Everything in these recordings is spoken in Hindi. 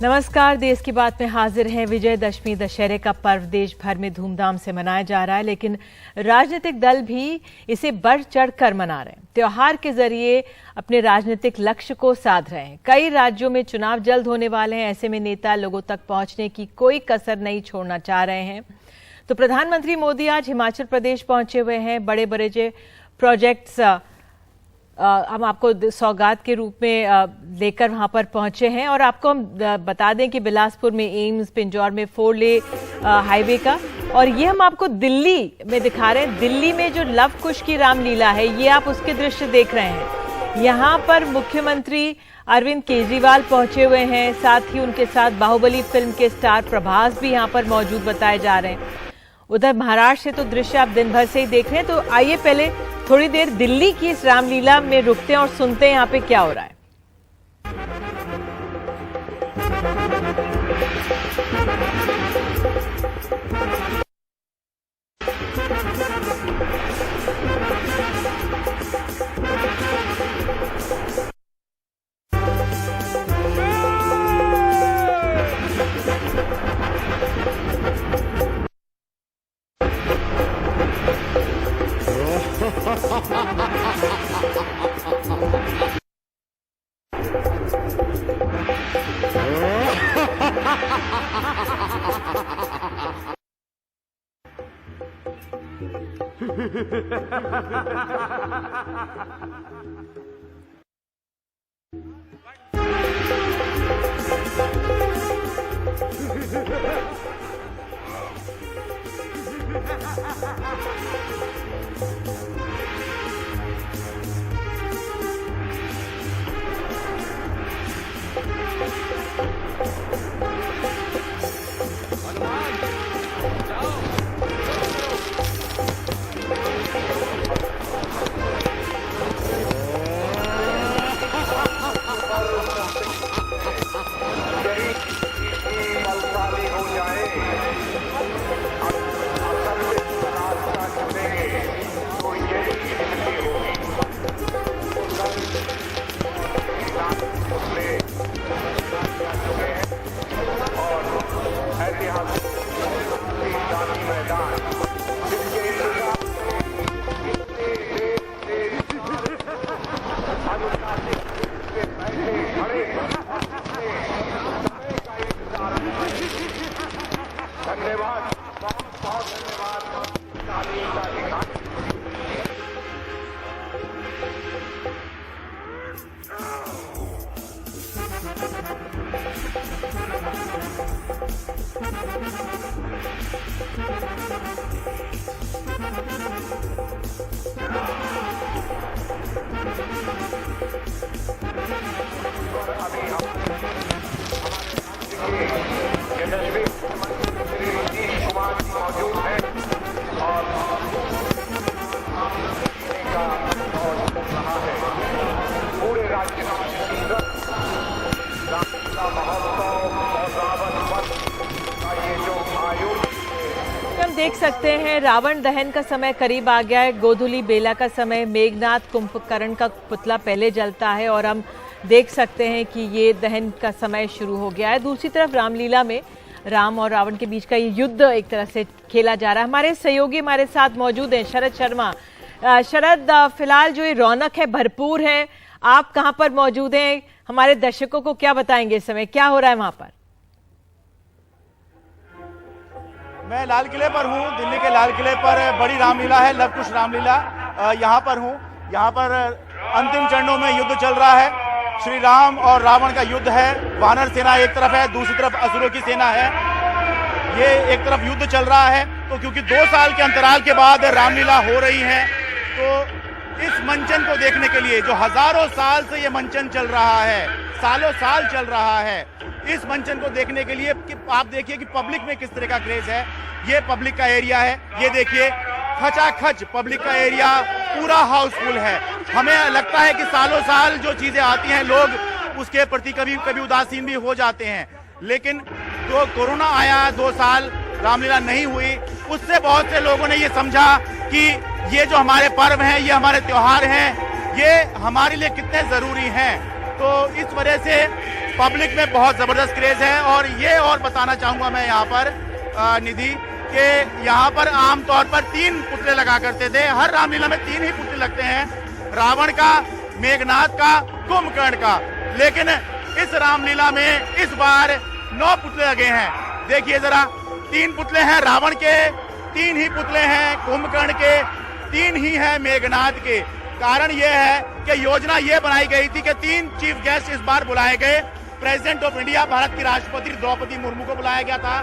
नमस्कार। देश की बात में हाजिर हैं। विजयदशमी दशहरे का पर्व देश भर में धूमधाम से मनाया जा रहा है, लेकिन राजनीतिक दल भी इसे बढ़ चढ़कर मना रहे हैं। त्योहार के जरिए अपने राजनीतिक लक्ष्य को साध रहे हैं। कई राज्यों में चुनाव जल्द होने वाले हैं, ऐसे में नेता लोगों तक पहुंचने की कोई कसर नहीं छोड़ना चाह रहे हैं। तो प्रधानमंत्री मोदी आज हिमाचल प्रदेश पहुंचे हुए हैं। बड़े बड़े जो प्रोजेक्ट्स हम आपको सौगात के रूप में लेकर वहां पर पहुंचे हैं। और आपको हम बता दें कि बिलासपुर में एम्स, पिंजौर में 4 ले हाईवे का, और ये हम आपको दिल्ली में दिखा रहे हैं। दिल्ली में जो लव कुश की रामलीला है, ये आप उसके दृश्य देख रहे हैं। यहाँ पर मुख्यमंत्री अरविंद केजरीवाल पहुंचे हुए हैं, साथ ही उनके साथ बाहुबली फिल्म के स्टार प्रभास भी यहाँ पर मौजूद बताए जा रहे हैं। उधर महाराष्ट्र से तो दृश्य आप दिन भर से ही देख रहे हैं। तो आइए पहले थोड़ी देर दिल्ली की इस रामलीला में रुकते हैं और सुनते हैं यहाँ पे क्या हो रहा है। देख सकते हैं रावण दहन का समय करीब आ गया है। गोधुली बेला का समय, मेघनाथ कुंभकर्ण का पुतला पहले जलता है और हम देख सकते हैं कि ये दहन का समय शुरू हो गया है। दूसरी तरफ रामलीला में राम और रावण के बीच का ये युद्ध एक तरह से खेला जा रहा है। हमारे सहयोगी हमारे साथ मौजूद हैं, शरद शर्मा। शरद, फिलहाल जो ये रौनक है भरपूर है, आप कहाँ पर मौजूद हैं? हमारे दर्शकों को क्या बताएंगे इस समय, क्या हो रहा है वहां पर? मैं लाल किले पर हूँ। दिल्ली के लाल किले पर बड़ी रामलीला है, लव कुश रामलीला। यहाँ पर हूँ। यहाँ पर अंतिम चरणों में युद्ध चल रहा है। श्री राम और रावण का युद्ध है। वानर सेना एक तरफ है, दूसरी तरफ असुरों की सेना है। ये एक तरफ युद्ध चल रहा है। तो क्योंकि 2 साल के अंतराल के बाद रामलीला हो रही है, तो इस मंचन को देखने के लिए, जो हजारों साल से ये मंचन चल रहा है, सालों साल चल रहा है, इस मंचन को देखने के लिए कि आप देखिए कि पब्लिक में किस तरह का क्रेज है। ये पब्लिक का एरिया है, ये देखिए खचाखच पब्लिक का एरिया पूरा हाउसफुल है। हमें लगता है कि सालों साल जो चीजें आती हैं लोग उसके प्रति कभी कभी उदासीन भी हो जाते हैं, लेकिन जो कोरोना आया 2 साल रामलीला नहीं हुई, उससे बहुत से लोगों ने ये समझा कि ये जो हमारे पर्व हैं, ये हमारे त्योहार हैं, ये हमारे लिए कितने जरूरी हैं। तो इस वजह से पब्लिक में बहुत जबरदस्त क्रेज है। और ये और बताना चाहूंगा मैं यहाँ पर निधि कि यहाँ पर आमतौर पर 3 पुतले लगा करते थे। हर रामलीला में 3 ही पुतले लगते हैं, रावण का, मेघनाथ का, कुंभकर्ण का। लेकिन इस रामलीला में इस बार 9 पुतले लगे हैं। देखिए जरा, 3 पुतले हैं रावण के, 3 ही पुतले हैं कुंभकर्ण के, 3 ही हैं मेघनाथ के। कारण यह है कि योजना यह बनाई गई थी कि 3 चीफ गेस्ट इस बार बुलाए गए। प्रेसिडेंट ऑफ इंडिया, भारत की राष्ट्रपति द्रौपदी मुर्मू को बुलाया गया था,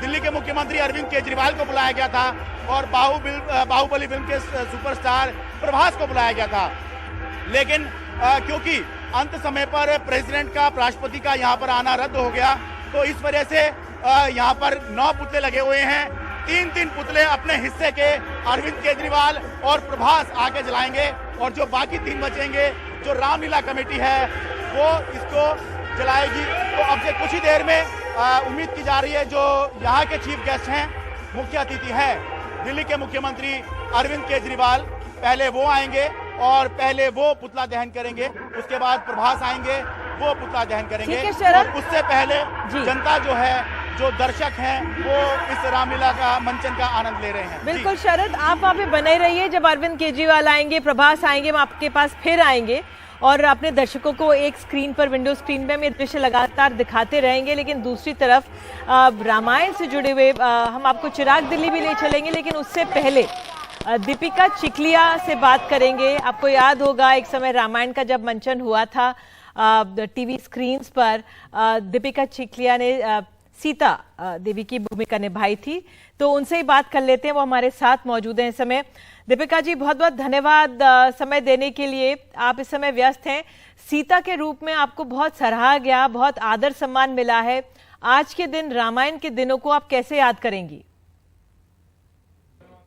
दिल्ली के मुख्यमंत्री अरविंद केजरीवाल को बुलाया गया था, और बाहुबली फिल्म के सुपरस्टार प्रभास को बुलाया गया था। लेकिन क्योंकि अंत समय पर प्रेसिडेंट का, राष्ट्रपति का यहाँ पर आना रद्द हो गया, तो इस वजह से यहाँ पर 9 पुतले लगे हुए हैं। 3-3 पुतले अपने हिस्से के अरविंद केजरीवाल और प्रभास आके जलाएंगे, और जो बाकी 3 बचेंगे, जो रामलीला कमेटी है वो इसको जलाएगी। तो अब से कुछ ही देर में उम्मीद की जा रही है जो यहाँ के चीफ गेस्ट हैं, मुख्य अतिथि हैं दिल्ली के मुख्यमंत्री अरविंद केजरीवाल, पहले वो आएंगे और पहले वो पुतला दहन करेंगे, उसके बाद प्रभास आएंगे, वो पुतला दहन करेंगे, और उससे पहले जनता जो है, जो दर्शक हैं, वो इस रामलीला का मंचन का आनंद ले रहे हैं। बिल्कुल शरद, आप वहाँ पे बने रहिए। जब अरविंद केजरीवाल आएंगे, प्रभास आएंगे, हम आपके पास फिर आएंगे और अपने दर्शकों को एक स्क्रीन पर, विंडो स्क्रीन पे हम ये दृश्य लगातार दिखाते रहेंगे। लेकिन दूसरी तरफ रामायण से जुड़े हुए हम आपको चिराग दिल्ली भी ले चलेंगे, लेकिन उससे पहले दीपिका चिखलिया से बात करेंगे। आपको याद होगा एक समय रामायण का जब मंचन हुआ था टीवी स्क्रीन्स पर, दीपिका चिखलिया ने सीता देवी की भूमिका निभाई थी, तो उनसे ही बात कर लेते हैं। वो हमारे साथ मौजूद हैं इस समय। दीपिका जी, बहुत बहुत धन्यवाद समय देने के लिए। आप इस समय व्यस्त हैं, सीता के रूप में आपको बहुत सराहा गया, बहुत आदर सम्मान मिला है। आज के दिन, रामायण के दिनों को आप कैसे याद करेंगी?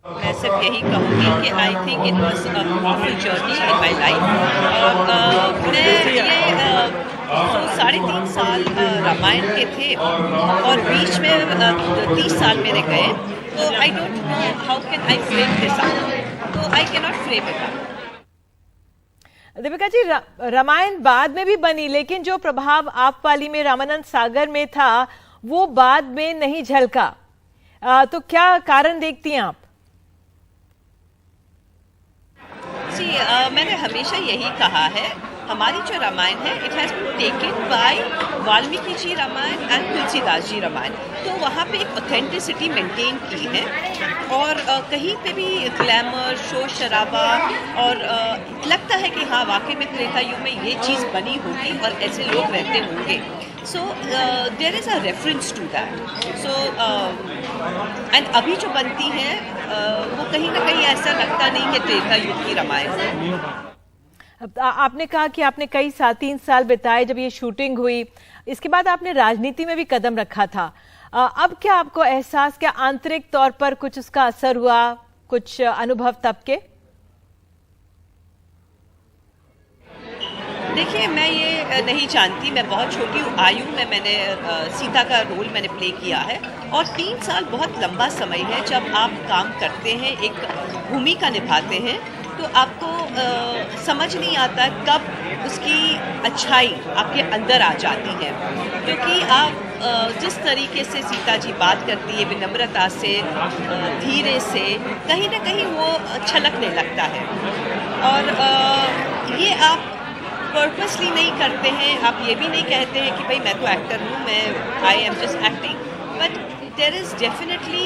मैं सिर्फ यही कहूँगी कि I think it was a beautiful journey in my life. और मैं ये 3.5 साल रामायण के थे और बीच में 30 साल मेरे गए, तो I don't know how can I frame this up, तो I can not frame it up. Deepika ji, Ramayan बाद में भी बनी, लेकिन जो प्रभाव आप वाली में रामानंद सागर में था वो बाद में नहीं झलका, तो क्या कारण देखती हैं आप? जी, मैंने हमेशा यही कहा है, हमारी जो रामायण है it has been taken by Valmiki ji Ramayan and Tulsidas ji Ramayan, तो वहाँ पे एक ऑथेंटिसिटी मेंटेन की है। और कहीं पे भी ग्लैमर, शोर शराबा, और लगता है कि हाँ वाकई में त्रेता युग में ये चीज़ बनी होगी और ऐसे लोग रहते होंगे। So there is a reference to that. So and अभी जो बनती है वो कहीं ना कहीं ऐसा लगता नहीं कि त्रेता युग की रामायण है। आपने कहा कि आपने कई 3 साल बिताए जब ये शूटिंग हुई, इसके बाद आपने राजनीति में भी कदम रखा था। अब क्या आपको एहसास, क्या आंतरिक तौर पर कुछ उसका असर हुआ, कुछ अनुभव तब के? देखिए, मैं ये नहीं जानती, मैं बहुत छोटी आयु में मैंने सीता का रोल मैंने प्ले किया है, और 3 साल बहुत लंबा समय है। जब आप काम करते हैं, एक भूमिका निभाते हैं, तो आपको समझ नहीं आता कब उसकी अच्छाई आपके अंदर आ जाती है, क्योंकि आप जिस तरीके से सीता जी बात करती है, विनम्रता से, धीरे से, कहीं ना कहीं वो छलकने लगता है। और ये आप पर्पसली नहीं करते हैं, आप ये भी नहीं कहते हैं कि भाई मैं तो एक्टर हूँ, मैं I am just acting, but there is definitely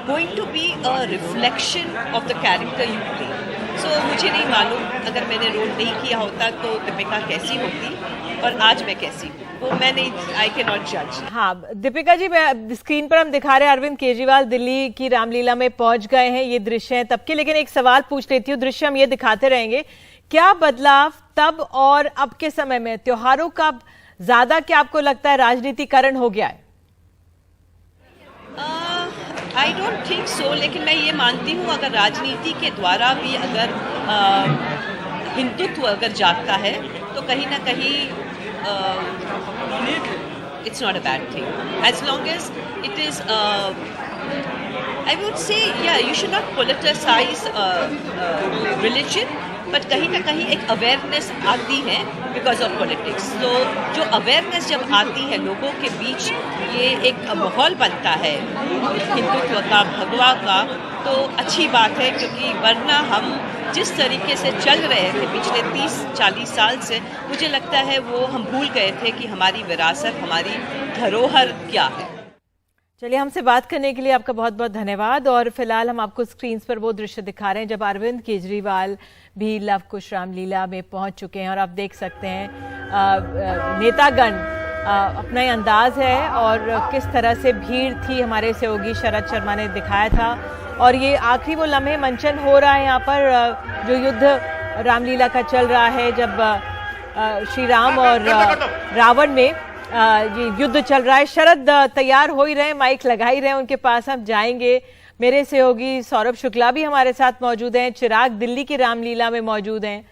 going to be a reflection of the character you play. So मुझे नहीं मालूम, अगर मैंने रोल नहीं किया होता तो दीपिका कैसी होती और आज मैं कैसी हूँ, वो मैं नहीं, आई कैन नॉट जज। हाँ दीपिका जी, मैं स्क्रीन पर हम दिखा रहे हैं अरविंद केजरीवाल दिल्ली की रामलीला में पहुंच गए हैं, ये दृश्य हैं तब के। लेकिन एक सवाल पूछ लेती हूँ, दृश्य हम ये दिखाते रहेंगे, क्या बदलाव तब और अब के समय में, त्योहारों का ज्यादा क्या आपको लगता है राजनीतिकरण हो गया है? आई डोंट थिंक सो, लेकिन मैं ये मानती हूँ अगर राजनीति के द्वारा भी अगर हिंदुत्व अगर जागता है तो कहीं ना कहीं it's not a bad thing, as long as it is I would say, yeah, you should not politicize religion, but कहीं ना कहीं एक अवेयरनेस आती है बिकॉज ऑफ पॉलिटिक्स। तो जो अवेयरनेस जब आती है लोगों के बीच, ये एक माहौल बनता है हिंदुत्व का, भगवा का, तो अच्छी बात है। क्योंकि वरना हम जिस तरीके से चल रहे थे पिछले 30-40 साल से, मुझे लगता है वो हम भूल गए थे कि हमारी विरासत, हमारी धरोहर क्या है। चलिए, हमसे बात करने के लिए आपका बहुत बहुत धन्यवाद। और फिलहाल हम आपको स्क्रीन पर वो दृश्य दिखा रहे हैं जब अरविंद केजरीवाल भी लव कुश रामलीला में पहुंच चुके हैं। और आप देख सकते हैं नेतागण अपना ही अंदाज है और किस तरह से भीड़ थी। हमारे सहयोगी शरद शर्मा ने दिखाया था। और ये आखिरी वो लम्हे मंचन हो रहा है यहाँ पर जो युद्ध रामलीला का चल रहा है, जब श्री राम और रावण में ये युद्ध चल रहा है। शरद तैयार हो ही रहे, माइक लगा ही रहे, उनके पास हम जाएंगे। मेरे सहयोगी सौरभ शुक्ला भी हमारे साथ मौजूद हैं, चिराग दिल्ली की रामलीला में मौजूद हैं।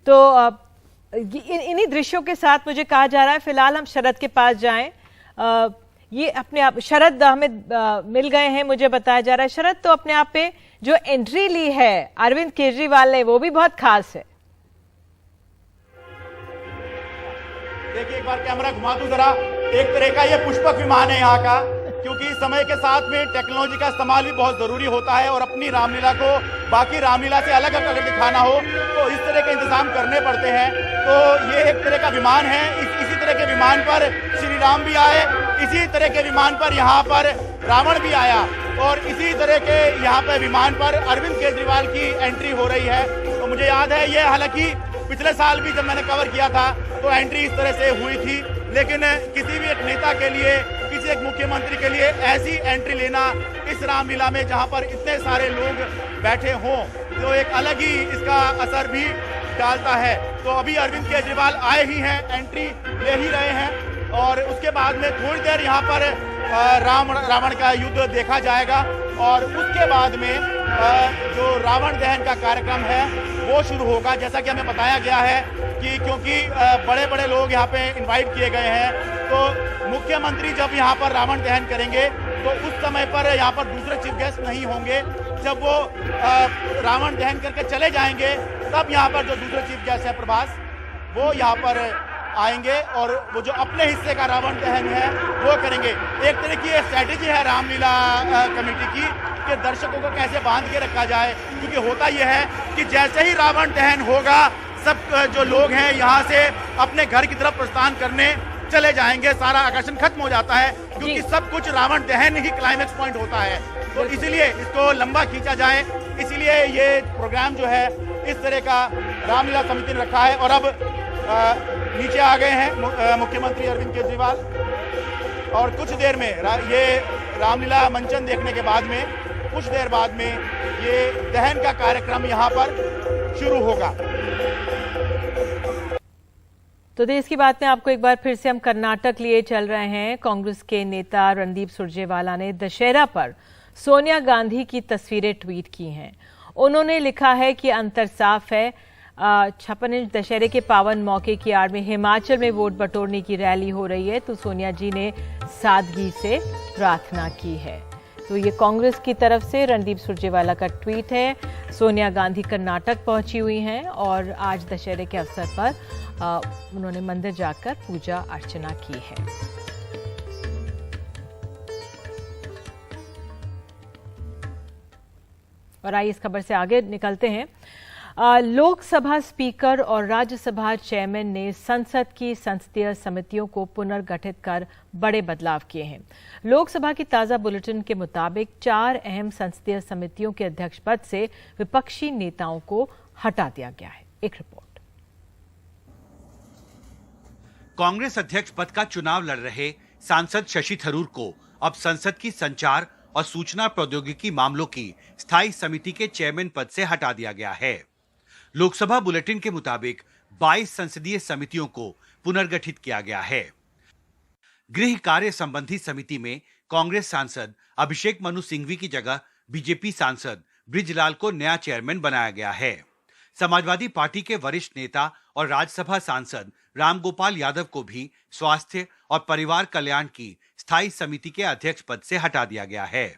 तो इन्हीं दृश्यों के साथ मुझे कहा जा रहा है फिलहाल हम शरद के पास जाएं। ये अपने आप शरद हमें मिल गए हैं, मुझे बताया जा रहा है। शरद, तो अपने आप पे जो एंट्री ली है अरविंद केजरीवाल ने, वो भी बहुत खास है। देखिए, एक बार कैमरा घुमा दूं जरा। एक तरह का ये पुष्पक विमान है यहाँ का, क्योंकि समय के साथ में टेक्नोलॉजी का इस्तेमाल भी बहुत जरूरी होता है और अपनी रामलीला को बाकी रामलीला से अलग अगर दिखाना हो तो इस तरह के इंतजाम करने पड़ते हैं। तो ये एक तरह का विमान है। इसी तरह के विमान पर श्री राम भी आए, इसी तरह के विमान पर यहाँ पर रावण भी आया और इसी तरह के यहाँ पर विमान पर अरविंद केजरीवाल की एंट्री हो रही है। तो मुझे याद है, ये हालांकि पिछले साल भी जब मैंने कवर किया था तो एंट्री इस तरह से हुई थी, लेकिन किसी भी एक नेता के लिए, किसी एक मुख्यमंत्री के लिए ऐसी एंट्री लेना इस रामलीला में जहां पर इतने सारे लोग बैठे हों, तो एक अलग ही इसका असर भी डालता है। तो अभी अरविंद केजरीवाल आए ही हैं, एंट्री ले ही रहे हैं और उसके बाद में थोड़ी देर यहाँ पर रावण का युद्ध देखा जाएगा और उसके बाद में जो रावण दहन का कार्यक्रम है वो शुरू होगा। जैसा कि हमें बताया गया है कि क्योंकि बड़े बड़े लोग यहाँ पे इनवाइट किए गए हैं, तो मुख्यमंत्री जब यहाँ पर रावण दहन करेंगे तो उस समय पर यहाँ पर दूसरे चीफ गेस्ट नहीं होंगे। जब वो रावण दहन करके चले जाएंगे तब यहाँ पर जो दूसरे चीफ गेस्ट है प्रभास, वो यहाँ पर आएंगे और वो जो अपने हिस्से का रावण दहन है वो करेंगे। एक तरह की स्ट्रैटेजी है रामलीला कमेटी की कि दर्शकों को कैसे बांध के रखा जाए, क्योंकि होता यह है कि जैसे ही रावण दहन होगा सब जो लोग हैं यहाँ से अपने घर की तरफ प्रस्थान करने चले जाएंगे, सारा आकर्षण खत्म हो जाता है, क्योंकि सब कुछ रावण दहन ही क्लाइमेक्स पॉइंट होता है। तो इसीलिए इसको लंबा खींचा जाए, इसीलिए ये प्रोग्राम जो है इस तरह का रामलीला समिति ने रखा है। और अब नीचे आ गए हैं मुख्यमंत्री अरविंद केजरीवाल और कुछ देर में ये रामलीला मंचन देखने के बाद में कुछ देर बाद में ये दहन का कार्यक्रम यहाँ पर शुरू होगा। तो देश की बात में आपको एक बार फिर से हम कर्नाटक लिए चल रहे हैं। कांग्रेस के नेता रणदीप सुरजेवाला ने दशहरा पर सोनिया गांधी की तस्वीरें ट्वीट की हैं। उन्होंने लिखा है कि अंतर साफ है, 56 इंच दशहरे के पावन मौके की आड़ में हिमाचल में वोट बटोरने की रैली हो रही है, तो सोनिया जी ने सादगी से प्रार्थना की है। तो ये कांग्रेस की तरफ से रणदीप सुरजेवाला का ट्वीट है। सोनिया गांधी कर्नाटक पहुंची हुई हैं और आज दशहरे के अवसर पर उन्होंने मंदिर जाकर पूजा अर्चना की है। और आइए इस खबर से आगे निकलते हैं। लोकसभा स्पीकर और राज्यसभा चेयरमैन ने संसद की संसदीय समितियों को पुनर्गठित कर बड़े बदलाव किए हैं। लोकसभा की ताजा बुलेटिन के मुताबिक 4 अहम संसदीय समितियों के अध्यक्ष पद से विपक्षी नेताओं को हटा दिया गया है। एक रिपोर्ट। कांग्रेस अध्यक्ष पद का चुनाव लड़ रहे सांसद शशि थरूर को अब संसद की संचार और सूचना प्रौद्योगिकी मामलों की स्थायी समिति के चेयरमैन पद से हटा दिया गया है। लोकसभा बुलेटिन के मुताबिक 22 संसदीय समितियों को पुनर्गठित किया गया है। गृह कार्य संबंधी समिति में कांग्रेस सांसद अभिषेक मनु सिंघवी की जगह बीजेपी सांसद बृजलाल को नया चेयरमैन बनाया गया है। समाजवादी पार्टी के वरिष्ठ नेता और राज्यसभा सांसद रामगोपाल यादव को भी स्वास्थ्य और परिवार कल्याण की स्थायी समिति के अध्यक्ष पद से हटा दिया गया है।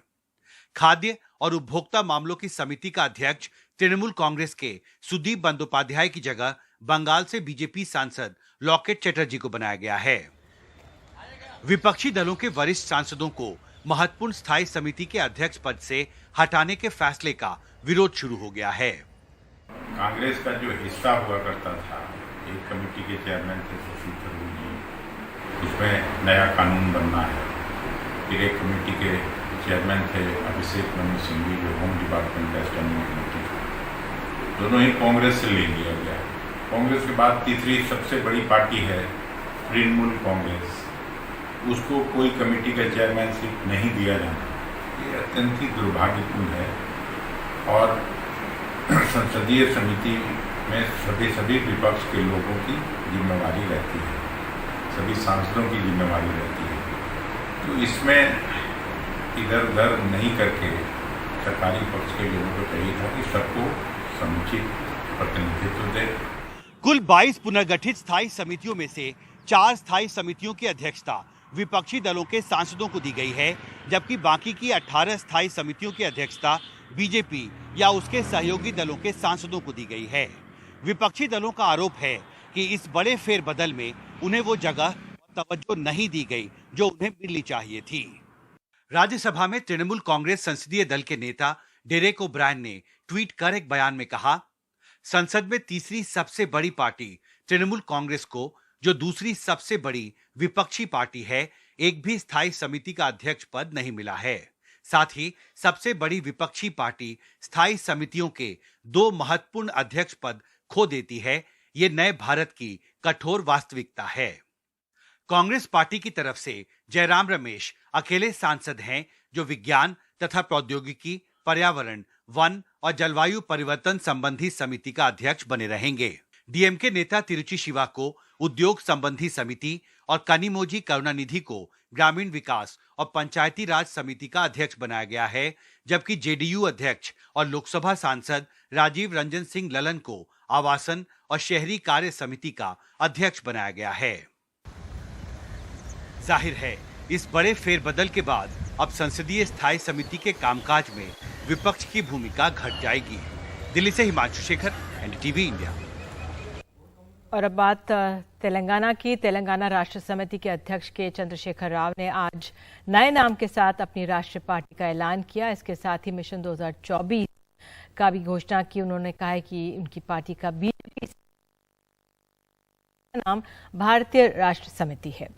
खाद्य और उपभोक्ता मामलों की समिति का अध्यक्ष तृणमूल कांग्रेस के सुदीप बंदोपाध्याय की जगह बंगाल से बीजेपी सांसद लॉकेट चटर्जी को बनाया गया है। विपक्षी दलों के वरिष्ठ सांसदों को महत्वपूर्ण स्थायी समिति के अध्यक्ष पद से हटाने के फैसले का विरोध शुरू हो गया है। कांग्रेस का जो हिस्सा हुआ करता था, एक कमेटी के चेयरमैन थे शशि थरूर जी, उसमें नया कानून बनना है। फिर एक कमेटी के चेयरमैन थे अभिषेक मनु सिंह जी, जो होम डिपार्टमेंट का स्टैंडिंग कमेटी था। दोनों ही कांग्रेस से ले लिया गया। कांग्रेस के बाद तीसरी सबसे बड़ी पार्टी है तृणमूल कांग्रेस, उसको कोई कमेटी का चेयरमैनशिप नहीं दिया जाना। ये अत्यंत ही दुर्भाग्यपूर्ण है। और संसदीय समिति में सभी विपक्ष के लोगों की जिम्मेवारी रहती है, सभी सांसदों की जिम्मेवारी रहती है। तो इसमें इधर उधर नहीं करके सरकारी पक्ष के लोगों को चाहिए था कि सबको समुचित प्रतिनिधित्व दे। कुल 22 पुनर्गठित स्थायी समितियों में से 4 स्थायी समितियों की अध्यक्षता विपक्षी दलों के सांसदों को दी गई है, जबकि बाकी की 18 स्थायी समितियों की अध्यक्षता बीजेपी या उसके सहयोगी दलों के सांसदों को दी गई है। विपक्षी दलों का आरोप है कि इस बड़े फेरबदल में उन्हें वो जगह तवज्जो नहीं दी गई जो उन्हें मिलनी चाहिए थी। राज्यसभा में तृणमूल कांग्रेस संसदीय दल के नेता डेरेक ओब्रायन ने ट्वीट कर एक बयान में कहा, संसद में तीसरी सबसे बड़ी पार्टी तृणमूल कांग्रेस को, जो दूसरी सबसे बड़ी विपक्षी पार्टी है, एक भी स्थायी समिति का अध्यक्ष पद नहीं मिला है। साथ ही सबसे बड़ी विपक्षी पार्टी स्थायी समितियों के 2 महत्वपूर्ण अध्यक्ष पद खो देती है। ये नए भारत की कठोर वास्तविकता है। कांग्रेस पार्टी की तरफ से जयराम रमेश अकेले सांसद हैं जो विज्ञान तथा प्रौद्योगिकी, पर्यावरण, वन और जलवायु परिवर्तन संबंधी समिति का अध्यक्ष बने रहेंगे। डीएमके नेता तिरुचि शिवा को उद्योग संबंधी समिति और कनिमोझी करुणानिधि को ग्रामीण विकास और पंचायती राज समिति का अध्यक्ष बनाया गया है, जबकि जेडीयू अध्यक्ष और लोकसभा सांसद राजीव रंजन सिंह ललन को आवासन और शहरी कार्य समिति का अध्यक्ष बनाया गया है। जाहिर है, इस बड़े फेरबदल के बाद अब संसदीय स्थायी समिति के कामकाज में विपक्ष की भूमिका घट जाएगी। दिल्ली से हिमांशु शेखर, एनडीटीवी इंडिया। और अब बात तेलंगाना की। तेलंगाना राष्ट्र समिति के अध्यक्ष के चंद्रशेखर राव ने आज नए नाम के साथ अपनी राष्ट्रीय पार्टी का ऐलान किया। इसके साथ ही मिशन 2024 का भी घोषणा की। उन्होंने कहा है कि उनकी पार्टी का बीजेपी नाम भारतीय राष्ट्र समिति है।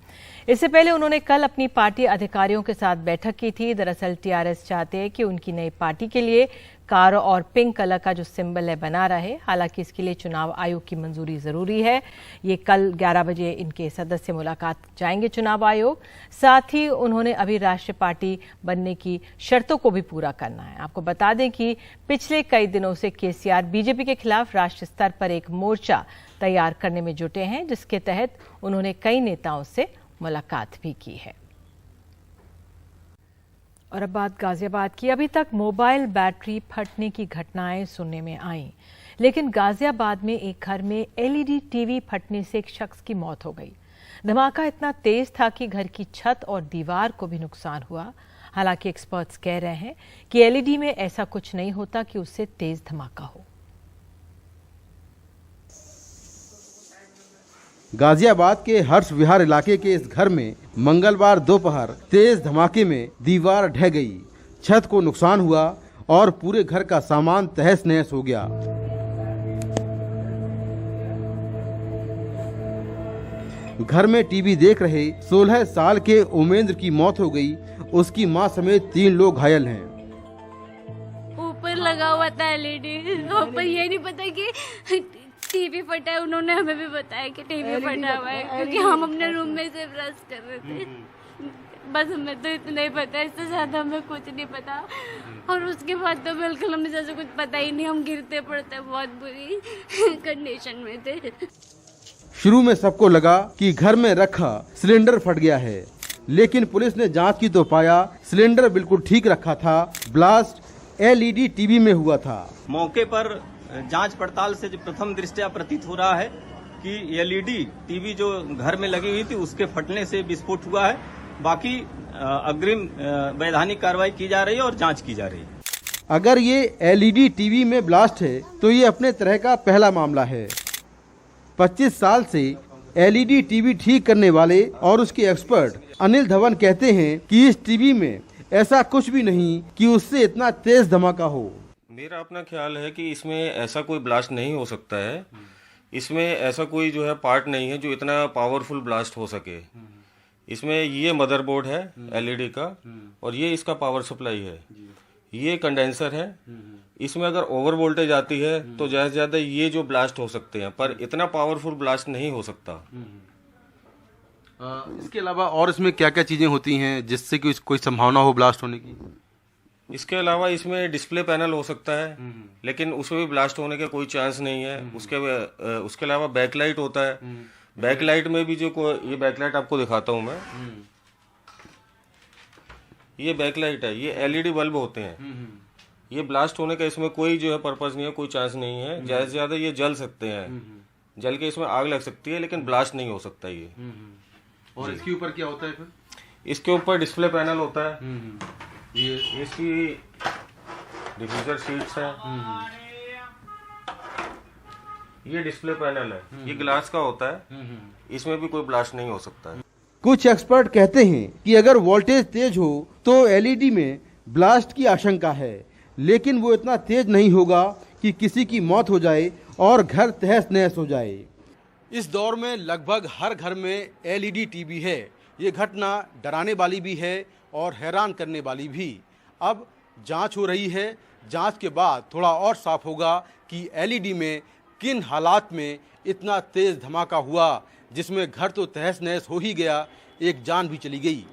इससे पहले उन्होंने कल अपनी पार्टी अधिकारियों के साथ बैठक की थी। दरअसल टीआरएस चाहते हैं कि उनकी नई पार्टी के लिए कार और पिंक कलर का जो सिंबल है बना रहे। हालांकि इसके लिए चुनाव आयोग की मंजूरी जरूरी है। ये कल 11 बजे इनके सदस्य मुलाकात जाएंगे चुनाव आयोग। साथ ही उन्होंने अभी राष्ट्रीय पार्टी बनने की शर्तों को भी पूरा करना है। आपको बता दें कि पिछले कई दिनों से केसीआर बीजेपी के खिलाफ राष्ट्रीय स्तर पर एक मोर्चा तैयार करने में जुटे हैं, जिसके तहत उन्होंने कई नेताओं से मुलाकात भी की है। और अब बात गाजियाबाद की। अभी तक मोबाइल बैटरी फटने की घटनाएं सुनने में आई, लेकिन गाजियाबाद में एक घर में एलईडी टीवी फटने से एक शख्स की मौत हो गई। धमाका इतना तेज था कि घर की छत और दीवार को भी नुकसान हुआ। हालांकि एक्सपर्ट्स कह रहे हैं कि एलईडी में ऐसा कुछ नहीं होता कि उससे तेज धमाका हो। गाजियाबाद के हर्ष विहार इलाके के इस घर में मंगलवार दोपहर तेज धमाके में दीवार ढह गई, छत को नुकसान हुआ और पूरे घर का सामान तहस नहस हो गया। घर में टीवी देख रहे 16 साल के उमेंद्र की मौत हो गई। उसकी मां समेत 3 लोग घायल हैं। ऊपर लगा हुआ था एलईडी, ऊपर ये नहीं पता कि टीवी फटा है। उन्होंने हमें भी बताया कि टीवी फटा हुआ है, क्योंकि हम अपने रूम में से ब्रश कर रहे थे। बस हमें तो इतना ही पता है, इससे ज्यादा हमें कुछ नहीं पता। और उसके बाद तो बिल्कुल हमें जैसे कुछ पता ही नहीं। हम गिरते पड़ते बहुत बुरी कंडीशन में थे। शुरू में सबको लगा कि घर में रखा सिलेंडर फट गया है, लेकिन पुलिस ने जांच की तो पाया सिलेंडर बिल्कुल ठीक रखा था। ब्लास्ट एलईडी टीवी में हुआ था। मौके पर जांच पड़ताल से जो प्रथम दृष्टया प्रतीत हो रहा है कि एलईडी टीवी जो घर में लगी हुई थी उसके फटने से विस्फोट हुआ है। बाकी अग्रिम वैधानिक कार्रवाई की जा रही है और जांच की जा रही है। अगर ये एलईडी टीवी में ब्लास्ट है तो ये अपने तरह का पहला मामला है। 25 साल से एलईडी टीवी ठीक करने वाले और उसके एक्सपर्ट अनिल धवन कहते हैं कि इस टीवी में ऐसा कुछ भी नहीं कि उससे इतना तेज धमाका हो। मेरा अपना ख्याल है कि इसमें ऐसा कोई ब्लास्ट नहीं हो सकता है। इसमें ऐसा कोई जो है पार्ट नहीं है जो इतना पावरफुल ब्लास्ट हो सके। इसमें ये मदरबोर्ड है एलईडी का और ये इसका पावर सप्लाई है, ये कंडेंसर है। इसमें अगर ओवर वोल्टेज आती है तो ज़्यादा से ज़्यादा ये जो ब्लास्ट हो सकते हैं, पर इतना पावरफुल ब्लास्ट नहीं हो सकता। इसके अलावा और इसमें क्या क्या चीजें होती हैं जिससे कि कोई संभावना हो ब्लास्ट होने की? इसके अलावा इसमें डिस्प्ले पैनल हो सकता है, लेकिन उसमें भी ब्लास्ट होने का कोई चांस नहीं है। उसके अलावा बैकलाइट होता है। बैकलाइट में भी ये बैकलाइट आपको दिखाता हूँ मैं। ये बैकलाइट है, ये एलईडी बल्ब होते हैं। ये ब्लास्ट होने का इसमें कोई जो है पर्पस नहीं है, कोई चांस नहीं है। ज्यादा से ज्यादा ये जल सकते हैं, जल के इसमें आग लग सकती है, लेकिन ब्लास्ट नहीं हो सकता ये। और इसके ऊपर क्या होता है फिर? इसके ऊपर डिस्प्ले पैनल होता है। ये इसकी डिफ्यूजर शीट्स है। ये डिस्प्ले पैनल है, ये ग्लास का होता है। इसमें भी कोई ब्लास्ट नहीं हो सकता है। कुछ एक्सपर्ट कहते हैं कि अगर वोल्टेज तेज हो तो एलईडी में ब्लास्ट की आशंका है, लेकिन वो इतना तेज नहीं होगा कि किसी की मौत हो जाए और घर तहस नहस हो जाए। इस दौर में लगभग हर घर में एलईडी टीवी है। ये घटना डराने वाली भी है और हैरान करने वाली भी। अब जांच हो रही है, जांच के बाद थोड़ा और साफ होगा कि एलईडी में किन हालात में इतना तेज धमाका हुआ जिसमें घर तो तहस नहस हो ही गया, एक जान भी चली गई।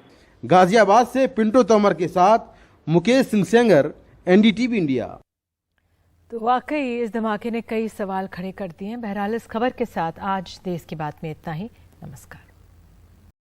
गाजियाबाद से पिंटो तोमर के साथ मुकेश सिंह सेंगर, एनडीटीवी इंडिया। तो वाकई इस धमाके ने कई सवाल खड़े कर दिए हैं। बहरहाल इस खबर के साथ आज देश की बात में इतना ही। नमस्कार।